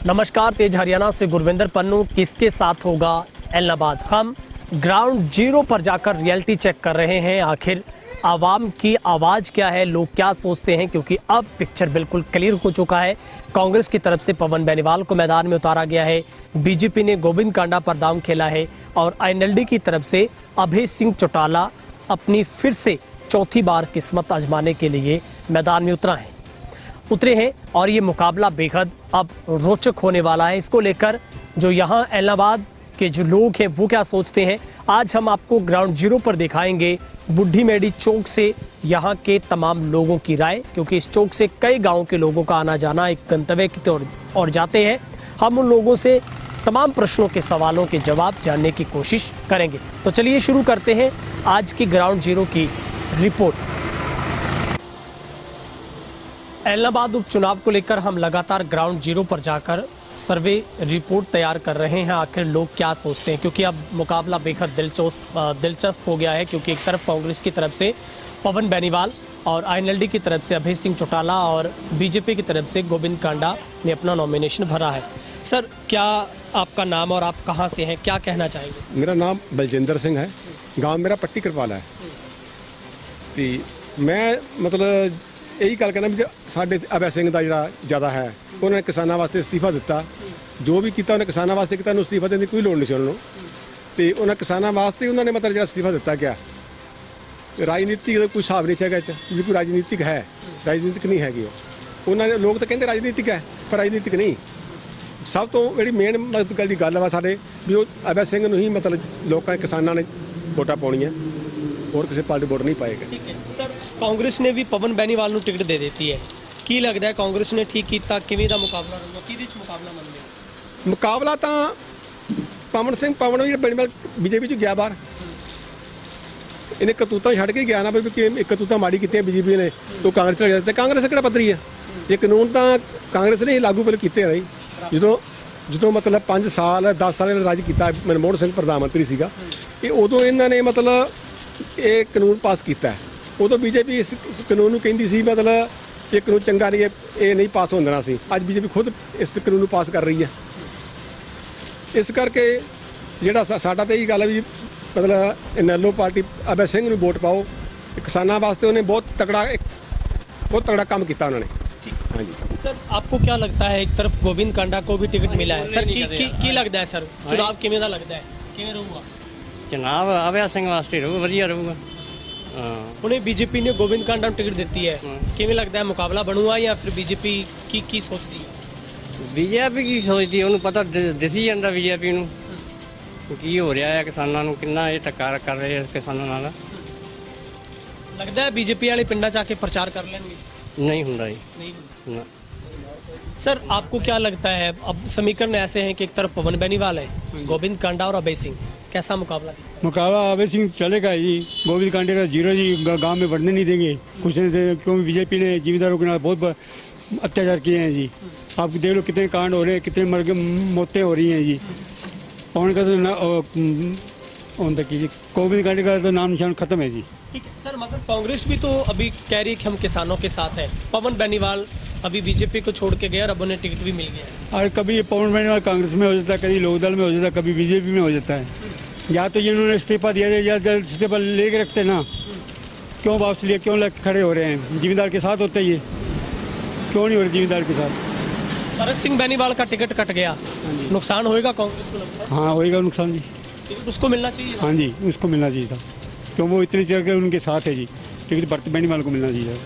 नमस्कार, तेज हरियाणा से गुरविंदर पन्नू। किसके साथ होगा ऐलनाबाद? हम ग्राउंड जीरो पर जाकर रियलिटी चेक कर रहे हैं। आखिर आवाम की आवाज़ क्या है, लोग क्या सोचते हैं, क्योंकि अब पिक्चर बिल्कुल क्लियर हो चुका है। कांग्रेस की तरफ से पवन बेनीवाल को मैदान में उतारा गया है, बीजेपी ने गोविंद कांडा पर दांव खेला है और आईएनएलडी की तरफ से अभय सिंह चौटाला अपनी फिर से चौथी बार किस्मत आजमाने के लिए मैदान में उतरे हैं और ये मुकाबला बेहद अब रोचक होने वाला है। इसको लेकर जो यहाँ ऐलनाबाद के जो लोग हैं वो क्या सोचते हैं, आज हम आपको ग्राउंड जीरो पर दिखाएंगे। बुढ़ी मेडी चौक से यहाँ के तमाम लोगों की राय, क्योंकि इस चौक से कई गाँव के लोगों का आना जाना एक गंतव्य की ओर जाते हैं। हम उन लोगों से तमाम प्रश्नों के सवालों के जवाब जानने की कोशिश करेंगे। तो चलिए शुरू करते हैं आज की ग्राउंड जीरो की रिपोर्ट। ऐलनाबाद उपचुनाव को लेकर हम लगातार ग्राउंड जीरो पर जाकर सर्वे रिपोर्ट तैयार कर रहे हैं। आखिर लोग क्या सोचते हैं, क्योंकि अब मुकाबला बेहद दिलचस्प हो गया है। क्योंकि एक तरफ कांग्रेस की तरफ से पवन बेनीवाल और आईएनएलडी की तरफ से अभय सिंह चौटाला और बीजेपी की तरफ से गोविंद कांडा ने अपना नॉमिनेशन भरा है। सर, क्या आपका नाम और आप कहाँ से हैं, क्या कहना चाहेंगे? मेरा नाम बलजिंदर सिंह है, गांव मेरा पट्टी करपाला है। तो मैं मतलब यही गल कहना भी साढ़े अभय सिंह का जोड़ा ज़्यादा है। उन्होंने किसानों वास्ते इस्तीफा दिता, जो भी किया उन्हें किसानों वास्ते किया, इस्तीफा देने की कोई लोड़ नहीं सी उन्होंने। तो उन्हें किसानों वास्ते उन्होंने मतलब जो इस्तीफा दिता गया। राजनीतिक कोई हिसाब नहीं है, जी कोई राजनीतिक है, राजनीतिक नहीं हैगी। उन्होंने लोग तो कहते राजनीतिक है, पर राजनीतिक नहीं। सब तो जी मेन गल वा साढ़े भी वो अभय सिंह ही मतलब लोगों किसानों ने वोटा पाउनी है, और किसी पार्टी वोट नहीं पाएगा। ठीक है सर, कांग्रेस ने भी पवन बेनीवाल ਨੂੰ टिकट दे देती है। ਕੀ ਲੱਗਦਾ ਹੈ ਕਾਂਗਰਸ ਨੇ ਠੀਕ ਕੀਤਾ? ਕਿਵੇਂ ਦਾ ਮੁਕਾਬਲਾ ਰਹੂਗਾ, ਕਿਹਦੇ ਵਿੱਚ ਮੁਕਾਬਲਾ ਮੰਨਦੇ ਹੋ? ਮੁਕਾਬਲਾ ਤਾਂ ਪਵਨ ਵੀ ਬੇਨੀਵਾਲ ਬੀਜੇਪੀ 'ਚ ਗਿਆ ਬਾਹਰ। ਇਹਨੇ ਕਰਤੂਤਾਂ ਛੱਡ ਕੇ ਗਿਆ ਨਾ, ਕਿਉਂਕਿ ਇੱਕ ਕਰਤੂਤਾਂ ਮਾੜੀ ਕੀਤੀਆਂ ਬੀਜੇਪੀ ਨੇ, ਤੋਂ ਕਾਂਗਰਸ ਚਲੇ ਜਾਂਦੇ। ਕਾਂਗਰਸ ਕਿਹੜਾ ਪੱਧਰੀ ਹੈ? ਇਹ ਕਾਨੂੰਨ ਤਾਂ ਕਾਂਗਰਸ ਨੇ ਹੀ ਲਾਗੂ ਪਹਿਲਾਂ ਕੀਤੇ ਰਹੀ। ਜਦੋਂ ਮਤਲਬ 5 ਸਾਲ 10 ਸਾਲ ਇਹਨਾਂ ਰਾਜ ਕੀਤਾ, ਮਨਮੋਹਨ ਸਿੰਘ ਪ੍ਰਧਾਨ ਮੰਤਰੀ ਸੀਗਾ, ਇਹ ਉਦੋਂ ਇਹਨਾਂ ਨੇ ਮਤਲਬ ਇਹ ਕਾਨੂੰਨ ਪਾਸ ਕੀਤਾ। ਉਦੋਂ ਬੀਜੇਪੀ ਇਸ ਕਾਨੂੰਨ ਨੂੰ ਕਹਿੰਦੀ ਸੀ ਮਤਲਬ ਇਹ ਕਾਨੂੰਨ ਚੰਗਾ ਨਹੀਂ, ਇਹ ਨਹੀਂ ਪਾਸ ਹੋਣ ਦੇਣਾ ਸੀ। ਅੱਜ ਬੀਜੇਪੀ ਖੁਦ ਇਸ ਕਾਨੂੰਨ ਨੂੰ ਪਾਸ ਕਰ ਰਹੀ ਹੈ। ਇਸ ਕਰਕੇ ਜਿਹੜਾ ਸਾਡਾ ਤਾਂ ਇਹੀ ਗੱਲ ਹੈ ਵੀ ਮਤਲਬ ਇਨੈਲੋ ਪਾਰਟੀ ਅਭੈ ਸਿੰਘ ਨੂੰ ਵੋਟ ਪਾਓ। ਕਿਸਾਨਾਂ ਵਾਸਤੇ ਉਹਨੇ ਬਹੁਤ तगड़ा काम किया उन्होंने। हाँ जी सर, आपको क्या लगता है, एक तरफ गोविंद कांडा को भी टिकट मिला है, सर की लगता है सर चुनाव किवें दा लगता है, किवें रहूगा चुनाव? अभय सिंह वास्ते रहूगा, वधिया रहूगा। उन्हें बीजेपी ने गोविंद कांडा को टिकट देती है, किवें लगता है मुकाबला बनूगा या फिर बीजेपी की सोचती है? बीजेपी की सोचती है, उन्हें पता दिसी जाता बीजेपी की हो रहा है, किसानों को कितना ये धक्का कर रहे हैं किसानों नाल। लगता है बीजेपी वाले पिंडा च आके प्रचार कर लेंगे? नहीं होता जी, नहीं। सर, आपको क्या लगता है, अब समीकरण ऐसे हैं कि एक तरफ पवन बेनीवाल है, गोविंद कांडा और अभय सिंह, कैसा मुकाबला? मुकाबला अभय सिंह चलेगा जी, गोविंद कांडे का जीरो जी, गांव में बढ़ने नहीं देंगे कुछ नहीं देंगे, क्योंकि बीजेपी ने जिम्मेदारों के नाम बहुत अत्याचार किए हैं जी। आप देख लो कितने कांड हो रहे हैं, कितने मौतें हो रही हैं जी। पवन का तो गोविंद कांडे का तो नाम निशान खत्म है जी। ठीक है सर, मगर कांग्रेस भी तो अभी कह रही है कि हम किसानों के साथ हैं। पवन बेनीवाल अभी बीजेपी को छोड़ के गए और अब उन्हें टिकट भी मिल गया। और कभी पवन बेनीवाल कांग्रेस में हो जाता है, कभी लोकदल में हो जाता है, कभी बीजेपी में हो जाता है। या तो जिन्होंने इस्तीफा दिया या इस्तीफा लेके रखते ना, क्यों वापस लिए, क्यों खड़े हो रहे हैं? जिम्मेदार के साथ होते ये, क्यों नहीं हो रहे जिम्मेदार के साथ? भरत सिंह बेनीवाल का टिकट कट गया, नुकसान होएगा कांग्रेस को लगता है? हाँ होएगा नुकसान जी। टिकट उसको मिलना चाहिए? हाँ जी, उसको मिलना चाहिए था, क्यों वो इतनी जगह उनके साथ है जी। टिकट भरत बेनीवाल को मिलना चाहिए।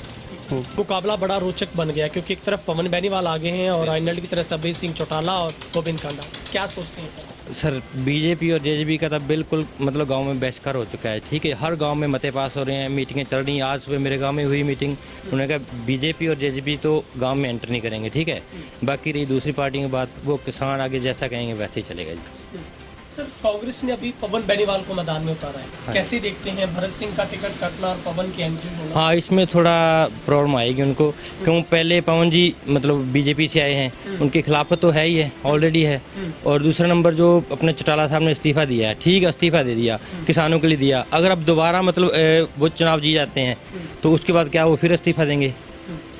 मुकाबला बड़ा रोचक बन गया, क्योंकि एक तरफ पवन बेनीवाल आगे हैं और आईएनएलडी की तरफ से अभय सिंह चौटाला और गोविंद कांडा। क्या सोचते हैं सर? सर, बीजेपी और जेजेपी का तो बिल्कुल मतलब गांव में बहिष्कार हो चुका है। ठीक है, हर गांव में मते पास हो रहे हैं, मीटिंगें चल रही हैं। आज सुबह मेरे गांव में हुई मीटिंग, उन्होंने कहा बीजेपी और जेजेपी तो गांव में एंटर नहीं करेंगे। ठीक है, बाकी रही दूसरी पार्टी की बात, वो किसान आगे जैसा कहेंगे वैसे ही चलेगा जी। सर, कांग्रेस ने अभी पवन बेनीवाल को मैदान में उतारा है, हाँ। कैसे देखते हैं भरत सिंह का टिकट कटना और पवन की एंट्री होना? हाँ, इसमें थोड़ा प्रॉब्लम आएगी उनको, क्यों पहले पवन जी मतलब बीजेपी से आए हैं, उनके खिलाफत तो है ही है, ऑलरेडी है। और दूसरा नंबर जो अपने चौटाला साहब ने इस्तीफा दिया है, ठीक है, इस्तीफा दे दिया, किसानों के लिए दिया। अगर अब दोबारा मतलब वो चुनाव जी जाते हैं तो उसके बाद क्या वो फिर इस्तीफा देंगे?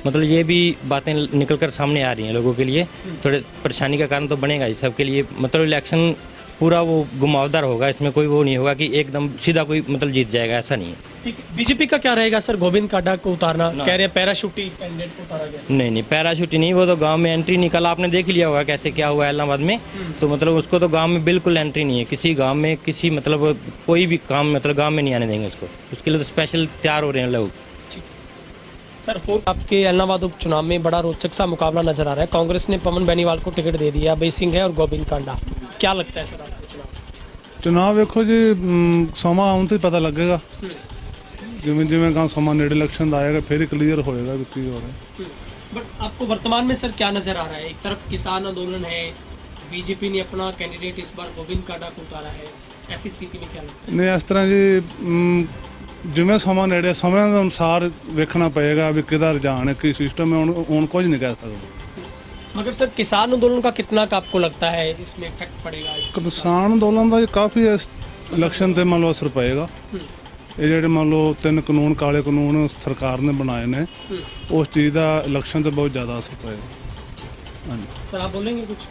मतलब ये भी बातें निकल कर सामने आ रही हैं लोगों के लिए, थोड़े परेशानी का कारण तो बनेगा ही सबके लिए। मतलब इलेक्शन पूरा वो घुमावदार होगा, इसमें कोई वो नहीं होगा कि एकदम सीधा कोई मतलब जीत जाएगा, ऐसा नहीं है। ठीक है, बीजेपी का क्या रहेगा सर? गोविंद कांडा को उतारना कह रहे हैं, पैराशूटी कैंडिडेट को उतारा गया। नहीं, पैराशूट नहीं, वो तो गांव में एंट्री नहीं, कल आपने देख लिया होगा कैसे क्या हुआ इलाहाबाद में। तो मतलब उसको तो गांव में बिल्कुल एंट्री नहीं है, किसी गांव में किसी मतलब कोई भी काम मतलब गांव में नहीं आने देंगे उसको, उसके लिए तो स्पेशल तैयार हो रहे हैं लोग। सर हो आपके इलाहाबाद उपचुनाव में बड़ा रोचक सा मुकाबला नजर आ रहा है। कांग्रेस ने पवन बेनीवाल को टिकट दे दिया, अभय सिंह है और गोविंद कांडा। क्या लगता है सर आपको ਚੁਣਾਵ ਵੇਖੋ ਜੀ, ਸਮਾਂ ਆਉਣ ਤੇ ਪਤਾ ਲੱਗੇਗਾ। ਜਿਵੇਂ ਜਿਵੇਂ ਗਾਂ ਸਮਾਂ ਨੇੜੇ ਇਲੈਕਸ਼ਨ ਦਾ ਆਏਗਾ ਫਿਰ ਹੀ ਕਲੀਅਰ ਹੋਏਗਾ ਕਿ ਕੀ ਹੋ ਰਿਹਾ। बट आपको वर्तमान में सर क्या नजर आ रहा है? एक तरफ किसान आंदोलन है, बीजेपी ने अपना कैंडिडेट इस बार गोविंद कांडा को उतारा है, ऐसी स्थिति में क्या लगता है? ਨਹੀਂ ਇਸ ਤਰ੍ਹਾਂ ਜੀ, ਜਿਵੇਂ ਸਮਾਂ ਨੇੜੇ ਸਮੇਂ ਦੇ ਅਨੁਸਾਰ ਵੇਖਣਾ ਪਏਗਾ ਵੀ ਕਿਹਦਾ ਰੁਝਾਨ ਹੈ, ਕੀ ਸਿਸਟਮ ਹੈ, ਹੁਣ ਕੁਝ ਨਹੀਂ ਕਹਿ ਸਕਦੇ। मगर सर किसान आंदोलन का कितना का आपको लगता है इसमें इफेक्ट पड़ेगा? ਕਿਸਾਨ ਅੰਦੋਲਨ ਦਾ ਜੀ ਕਾਫੀ ਇਲੈਕਸ਼ਨ ਤੇ ਮੰਨ ਲਓ ਅਸਰ ਪਏਗਾ। ਇਹ ਜਿਹੜੇ ਮੰਨ ਲਓ 3 ਕਾਨੂੰਨ ਕਾਲੇ ਕਾਨੂੰਨ ਸਰਕਾਰ ਨੇ ਬਣਾਏ ਨੇ, ਉਸ ਚੀਜ਼ ਦਾ ਇਲੈਕਸ਼ਨ ਤੇ ਬਹੁਤ ਜ਼ਿਆਦਾ ਅਸਰ ਪਏਗਾ। ਹਾਂਜੀ सर आप बोलेंगे कुछ?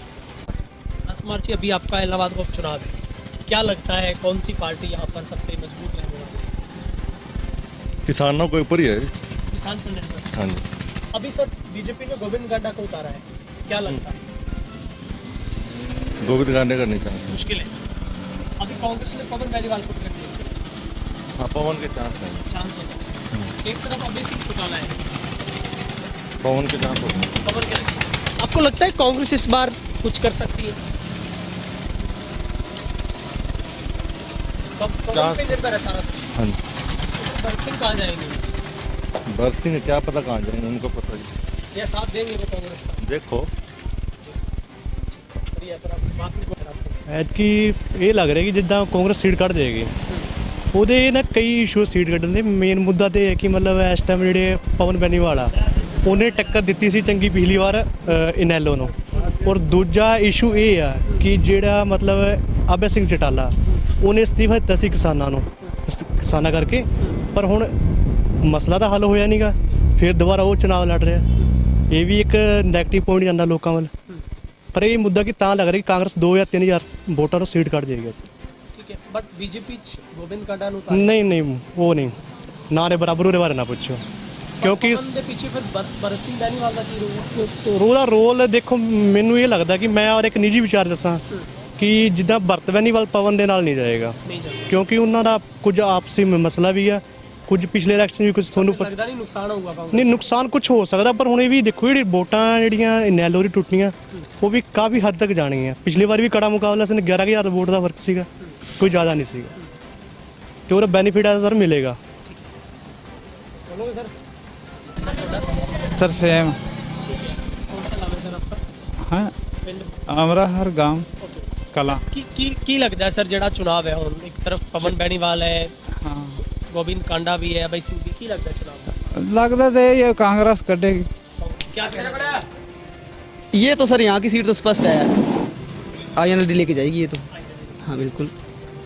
राजकुमार जी, अभी आपका इलाहाबाद का उपचुनाव है, क्या लगता है कौन सी पार्टी यहाँ पर सबसे मजबूत रहने वाली है? किसानों के ऊपर ही है। किसान पर निर्भर। हाँ जी, अभी सर बीजेपी ने गोविंद कांडा को उतारा है, क्या लगता है? गोविंद कांडे करनी चाहिए। मुश्किल है। अभी कांग्रेस ने पवन बेनीवाल को टिकट दे दिया, हाँ, पवन के चांस है। चांस हो सकता है। एक तरफ अभय सिंह चौटाला है, पवन के चांस होते हैं। पवन के लगे। आपको लगता है कांग्रेस इस बार कुछ कर सकती है? पवन पे निर्भर है सारा कुछ। हाँ जी, भगत सिंह कहाँ जाएंगे भरत सिंह क्या पता कहाँ जाएंगे, उनको पता ही। या साथ देंगे वो कांग्रेस का? देखो बढ़िया सर, आप बाकी को ਐਤਕੀ ਇਹ ਲੱਗ ਰਿਹਾ ਕਿ ਜਿੱਦਾਂ ਕਾਂਗਰਸ ਸੀਟ ਕੱਢ ਜਾਏਗੀ, ਉਹਦੇ ਨਾ ਕਈ ਇਸ਼ੂ ਸੀਟ ਕੱਢਣ ਦੇ ਮੇਨ ਮੁੱਦਾ ਤੇ ਹੈ ਕਿ ਮਤਲਬ ਇਸ ਟਾਈਮ ਜਿਹੜੇ ਪਵਨ ਬੈਨੀਵਾਲ ਆ ਉਹਨੇ ਟੱਕਰ ਦਿੱਤੀ ਸੀ ਚੰਗੀ ਪਿਛਲੀ ਵਾਰ ਇਨੈਲੋ ਨੂੰ। ਔਰ ਦੂਜਾ ਇਸ਼ੂ ਇਹ ਆ ਕਿ ਜਿਹੜਾ ਮਤਲਬ ਅਭੈ ਸਿੰਘ ਚਟਾਲਾ ਉਹਨੇ ਅਸਤੀਫਾ ਦਿੱਤਾ ਸੀ ਕਿਸਾਨਾਂ ਕਰਕੇ, ਪਰ ਹੁਣ ਮਸਲਾ ਤਾਂ ਹੱਲ ਹੋਇਆ ਨਹੀਂਗਾ, ਫਿਰ ਦੁਬਾਰਾ ਉਹ ਚੁਣਾਵ ਲੜ ਰਿਹਾ। ਇਹ ਵੀ ਇੱਕ ਨੈਗੇਟਿਵ ਪੁਆਇੰਟ ਜਾਂਦਾ ਲੋਕਾਂ ਵੱਲ। पर ये मुद्दा कि लग रहा है कि कांग्रेस 2 या 3 हज़ार वोटर सीट कट जाएगी। ठीक है, बट बीजेपी गोविंद कांडा नहीं वो नहीं ना रे बराबर ਉਹਦੇ ਬਾਰੇ ਨਾ ਪੁੱਛੋ, ਕਿਉਂਕਿ ਦੇ ਪਿੱਛੇ ਫਿਰ ਭਗਤ ਸਿੰਘ ਬੈਨੀਵਾਲ ਦਾ ਕੀ ਉਹਦਾ ਰੋਲ ਦੇਖੋ। ਮੈਨੂੰ ਇਹ ਲੱਗਦਾ ਕਿ ਮੈਂ ਔਰ ਇੱਕ ਨਿੱਜੀ ਵਿਚਾਰ ਦੱਸਾਂ ਕਿ ਜਿੱਦਾਂ ਭਗਤ ਬੈਨੀਵਾਲ ਪਵਨ ਦੇ ਨਾਲ ਨਹੀਂ ਜਾਏਗਾ, ਕਿਉਂਕਿ ਉਹਨਾਂ ਦਾ ਕੁਝ ਆਪਸੀ ਮਸਲਾ ਵੀ ਆ, ਕੁਝ ਪਿਛਲੇ ਇਲੈਕਸ਼ਨ ਵੀ ਕੁਝ ਤੁਹਾਨੂੰ ਲੱਗਦਾ ਨਹੀਂ ਨੁਕਸਾਨ ਹੋਊਗਾ ਕਾਂਗਰਸ? ਨਹੀਂ ਨੁਕਸਾਨ ਕੁਝ ਹੋ ਸਕਦਾ, ਪਰ ਹੁਣ ਇਹ ਵੀ ਦੇਖੋ ਜਿਹੜੀ ਵੋਟਾਂ ਜਿਹੜੀਆਂ ਇਨੈਲੋ ਦੀ ਟੁੱਟੀਆਂ ਉਹ ਵੀ ਕਾਫੀ ਹੱਦ ਤੱਕ ਜਾਣਗੀਆਂ। ਪਿਛਲੀ ਵਾਰ ਵੀ ਕੜਾ ਮੁਕਾਬਲਾ ਸੀ, 11,000 ਵੋਟ ਦਾ ਫਰਕ ਸੀਗਾ, ਕੋਈ ਜ਼ਿਆਦਾ ਨਹੀਂ ਸੀਗਾ, ਤੇ ਉਹਦਾ ਬੈਨੀਫਿਟ ਇਸ ਵਾਰ ਮਿਲੇਗਾ। सर सेम कौन सा नाम है सर आपका? हाँ हमारा हर गांव कला। की लगता है सर ਜਿਹੜਾ ਚੁਣਾਵ ਹੈ ਹੁਣ, ਇੱਕ ਤਰਫ ਪਵਨ ਬੈਨੀਵਾਲ ਹੈ, हाँ गोविंद कांडा भी है, अभय सिंह भी, की लगता है चुनाव? लगता तो ये कांग्रेस कटेगी। क्या कहना है? ये तो सर यहाँ की सीट तो स्पष्ट है, INLD लेके जाएगी ये तो। हाँ बिल्कुल।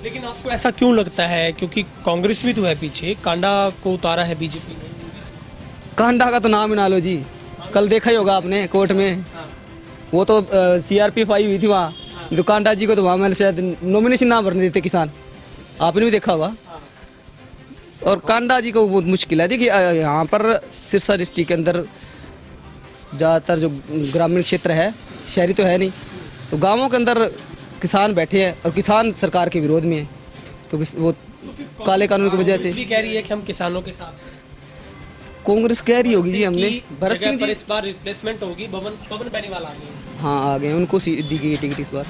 लेकिन आपको ऐसा क्यों लगता है? क्योंकि कांग्रेस भी तो है पीछे, कांडा को उतारा है बीजेपी ने। कांडा का तो नाम ही ना लो जी, कल देखा ही होगा आपने कोर्ट में, वो तो CRPF आई हुई थी वहाँ, तो कांडा जी को तो वहाँ मैंने शायद नॉमिनेशन ना भरने देते किसान, आपने भी देखा होगा। और कांडा जी को बहुत मुश्किल है। देखिए यहाँ पर सिरसा डिस्ट्रिक्ट के अंदर ज़्यादातर जो ग्रामीण क्षेत्र है, शहरी तो है नहीं, तो गांवों के अंदर किसान बैठे हैं और किसान सरकार के विरोध में है, क्योंकि वो काले कानून की वजह से। भी कह रही है कि हम किसानों के साथ हैं। कांग्रेस कह रही होगी जी, हमने भरत सिंह जी इस बार रिप्लेसमेंट होगी, पवन बेनीवाल आ गए। हाँ आ गए, उनको दी गई टिकट इस बार।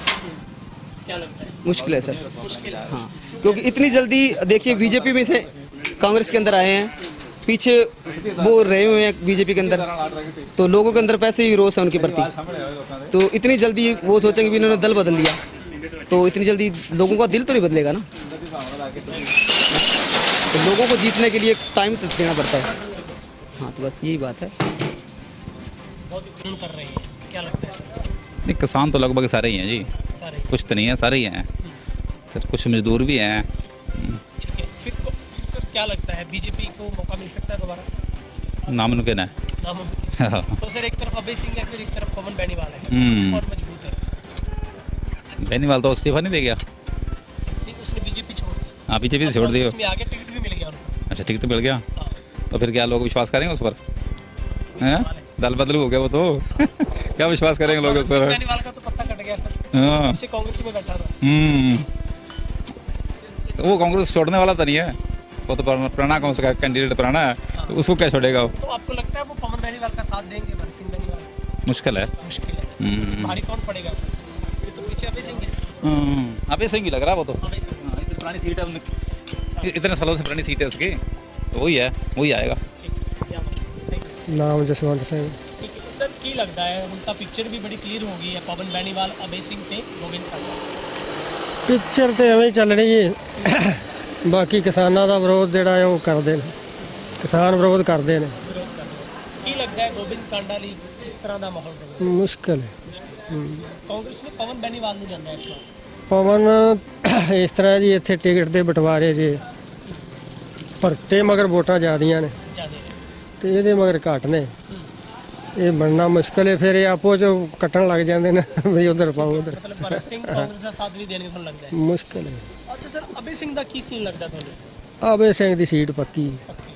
क्या लगता है? मुश्किल है सर। मुश्किल है। हाँ क्योंकि इतनी जल्दी देखिए बीजेपी में से कांग्रेस के अंदर आए हैं, पीछे वो रहे हुए हैं बीजेपी के अंदर, तो लोगों के अंदर पैसे ही रोष है उनके प्रति, तो इतनी जल्दी वो सोचेंगे भी इन्होंने दल बदल लिया, तो इतनी जल्दी लोगों का दिल तो नहीं बदलेगा ना, तो लोगों को जीतने के लिए टाइम तो देना पड़ता है। हाँ तो बस यही बात है। बहुत विरोध कर रहे हैं, क्या लगता है सर? नहीं, किसान तो लगभग सारे ही हैं जी, सारे कुछ तो नहीं है, सारे ही हैं सर, कुछ मजदूर भी हैं। ठीक है, फिर सर क्या लगता है बीजेपी को मौका मिल सकता है दोबारा? नामुमकिन है। नामुमकिन हाँ। तो सर एक तरफ अभय सिंह है, फिर एक तरफ पवन बेनीवाल है, हम्म। और मजबूत है। बेनीवाल तो इस्तीफा नहीं दे गया। नहीं, उसने बीजेपी छोड़ दी। हाँ, बीजेपी से छोड़ दियो। उसमें आगे टिकट भी मिल गया उनको। अच्छा, टिकट मिल गया। हाँ। तो फिर क्या लोग विश्वास करेंगे उस पर? हैं? सवाल है। दल बदलू हो गया वो तो। क्या विश्वास करेंगे लोग उस पवन पर? बेनीवाल का तो पत्ता कट गया सर, हाँ। तब से कांग्रेस में बैठा था। तो वो कांग्रेस छोड़ने वाला तो नहीं है, वो तो पुराना कांग्रेस का कैंडिडेट पुराना है, तो उसको क्या छोड़ेगा वो? तो आपको लगता है वो पवन बेनीवाल का साथ देंगे, भरत सिंह बेनीवाल? मुश्किल है। मुश्किल है। भारी कौन पड़ेगा सर? ये तो पीछे अभय सिंह है। अभी सही लग रहा है वो तो। अभय सिंह। हाँ, इतनी पुरानी सीट है, इतने सालों से पुरानी सीट है उसकी, तो वही है, वही आएगा। ਨਾਮ ਜਸਵੰਤ ਸਿੰਘ। ठीक है सर, की लगता है ਹੁਣ ਤਾਂ पिक्चर भी बड़ी क्लियर हो गई है, पवन बेनीवाल, अभय सिंह ਤੇ ਗੋਬਿੰਦ ਕਾਂਡਾ। ਪਿਕਚਰ ਤੇ ਐਵੇਂ ਹੀ ਚੱਲ ਰਹੀ ਹੈ। ਬਾਕੀ ਕਿਸਾਨਾਂ ਦਾ ਵਿਰੋਧ ਜਿਹੜਾ ਹੈ ਉਹ ਕਰਦੇ ਨੇ, ਕਿਸਾਨ ਵਿਰੋਧ ਕਰਦੇ ਨੇ। ਵਿਰੋਧ ਕਰ ਰਹੇ। ਕੀ ਲੱਗਦਾ ਹੈ ਗੋਬਿੰਦ ਕਾਂਡਾ ਲਈ ਕਿਸ ਤਰ੍ਹਾਂ ਦਾ ਮਾਹੌਲ ਰਹੇਗਾ? ਮੁਸ਼ਕਲ ਹੈ। ਕਾਂਗਰਸ ਨੇ ਪਵਨ बेनीवाल ਨੂੰ ਜਾਂਦਾ ਇਸ ਵਾਰ। ਪਵਨ ਇਸ ਤਰ੍ਹਾਂ ਜੀ ਇੱਥੇ ਟਿਕਟ ਦੇ ਬਟਵਾਰੇ ਜੇ ਭਰਤੇ ਮਗਰ ਵੋਟਾਂ ਜ਼ਿਆਦੀਆਂ ਨੇ ਜ਼ਿਆਦਾ ਤੇ ਇਹਦੇ ਮਗਰ ਘੱਟ ਨੇ। ਇਹ ਬਣਨਾ ਮੁਸ਼ਕਲ ਹੈ, ਫਿਰ ਇਹ ਆਪੋ ਚ ਕੱਟਣ ਲੱਗ ਜਾਂਦੇ ਨੇ ਵੀ ਉਧਰ ਪਾਓ ਉਧਰ। ਮਤਲਬ ਭਰਤ ਸਿੰਘ ਕਾਂਗਰਸ ਦਾ ਸਾਥ ਨਹੀਂ ਦੇਣਗੇ ਤੁਹਾਨੂੰ ਲੱਗਦਾ ਹੈ? ਮੁਸ਼ਕਲ ਹੈ। ਅੱਛਾ ਸਰ, ਅਭੈ ਸਿੰਘ ਦਾ ਕੀ ਸੀਨ ਲੱਗਦਾ ਤੁਹਾਨੂੰ? ਆਵੇ ਸਿੰਘ ਦੀ ਸੀਟ ਪੱਕੀ ਹੈ। ਪੱਕੀ।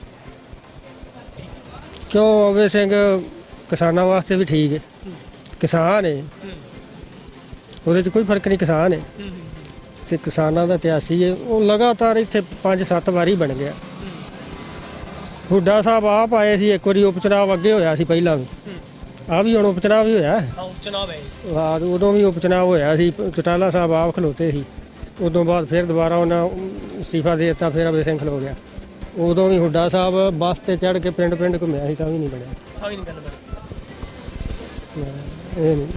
ਕਿਉਂ? ਆਵੇ ਸਿੰਘ ਕਿਸਾਨਾਂ ਵਾਸਤੇ ਵੀ ਠੀਕ ਹੈ, ਕਿਸਾਨ ਹੈ, ਉਹਦੇ 'ਚ ਕੋਈ ਫਰਕ ਨਹੀਂ, ਕਿਸਾਨ ਹੈ ਤੇ ਕਿਸਾਨਾਂ ਦਾ ਇਤਿਹਾਸੀ ਹੈ। ਉਹ ਲਗਾਤਾਰ ਇੱਥੇ 5-7 ਵਾਰੀ ਬਣ ਗਿਆ। ਹੁੱਡਾ ਸਾਹਿਬ ਆਪ ਆਏ ਸੀ ਇੱਕ ਵਾਰੀ, ਉਪ ਚੁਣਾਵ ਅੱਗੇ ਹੋਇਆ ਸੀ ਪਹਿਲਾਂ ਵੀ, ਆ ਵੀ ਹੁਣ ਉਪ ਚੁਣਾਵ ਹੀ ਹੋਇਆ। ਹਾਂ, ਚੁਣਾਵ ਹੈ। ਹਾਂ, ਉਦੋਂ ਵੀ ਉਪ ਚੁਣਾਵ ਹੋਇਆ ਸੀ, ਚਟਾਲਾ ਸਾਹਿਬ ਆਪ ਖਲੋਤੇ ਸੀ। ਉਦੋਂ ਬਾਅਦ ਫਿਰ ਦੁਬਾਰਾ ਉਹਨਾਂ ਅਸਤੀਫਾ ਦੇ ਦਿੱਤਾ, ਫਿਰ ਅਭੈ ਸਿੰਘ ਖਲੋ ਗਿਆ। ਉਦੋਂ ਵੀ ਹੁੱਡਾ ਸਾਹਿਬ ਬੱਸ ਤੇ ਚੜ੍ਹ ਕੇ ਪਿੰਡ ਘੁੰਮਿਆ ਸੀ, ਤਾਂ ਵੀ ਨਹੀਂ ਬਣਿਆ। ਹਾਂ, ਹੀ ਨਹੀਂ ਗੱਲ ਬਣੀ। ਇਹ ਨਹੀਂ।